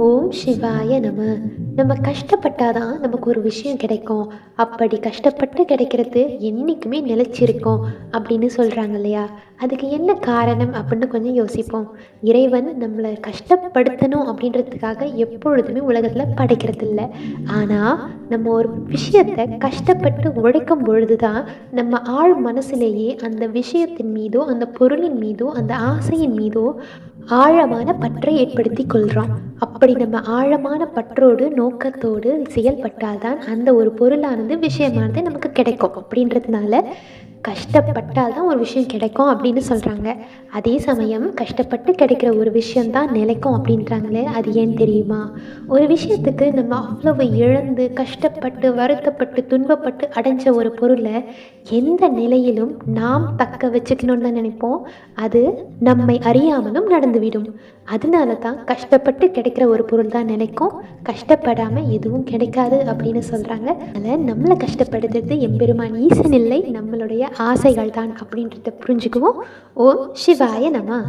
ஓம் சிவாய நம. நம்ம கஷ்டப்பட்டாதான் நமக்கு ஒரு விஷயம் கிடைக்கும். அப்படி கஷ்டப்பட்டு கிடைக்கிறது என்னைக்குமே நிலைச்சிருக்கும் அப்படின்னு சொல்றாங்க இல்லையா? அதுக்கு என்ன காரணம் அப்படின்னு கொஞ்சம் யோசிப்போம். இறைவன் நம்மளை கஷ்டப்படுத்தணும் அப்படின்றதுக்காக எப்பொழுதுமே உலகத்துல படைக்கிறதில்ல. ஆனா நம்ம ஒரு விஷயத்தை கஷ்டப்பட்டு உழைக்கும் பொழுது தான் நம்ம ஆழ் மனசுலேயே அந்த விஷயத்தின் மீதோ அந்த பொருளின் மீதோ அந்த ஆசையின் மீதோ ஆழமான பற்றை ஏற்படுத்தி கொள்கிறோம். அப்படி நம்ம ஆழமான பற்றோடு நோக்கத்தோடு செயல்பட்டால்தான் அந்த ஒரு பொருளானது விஷயமானது நமக்கு கிடைக்கும். அப்படின்றதுனால கஷ்டப்பட்டால் தான் ஒரு விஷயம் கிடைக்கும் அப்படின்னு சொல்கிறாங்க. அதே சமயம் கஷ்டப்பட்டு கிடைக்கிற ஒரு விஷயந்தான் நிலைக்கும் அப்படின்றாங்களே, அது ஏன் தெரியுமா? ஒரு விஷயத்துக்கு நம்ம அவ்வளவு இழந்து கஷ்டப்பட்டு வருத்தப்பட்டு துன்பப்பட்டு அடைஞ்ச ஒரு பொருளை எந்த நிலையிலும் நாம் தக்க வச்சுக்கணும்னு தான் நினைப்போம். அது நம்மை அறியாமலும் நடந்துவிடும். அதனால தான் கஷ்டப்பட்டு கிடைக்கிற ஒரு பொருள் தான் நிலைக்கும், கஷ்டப்படாமல் எதுவும் கிடைக்காது அப்படின்னு சொல்கிறாங்க. அதனால் நம்மளை கஷ்டப்படுத்துறது எம்பெருமான் ஈசன் இல்லை, நம்மளுடைய ஆசைகள் தான் அப்படின்றத புரிஞ்சுக்குவோம். ஓம் சிவாய நம.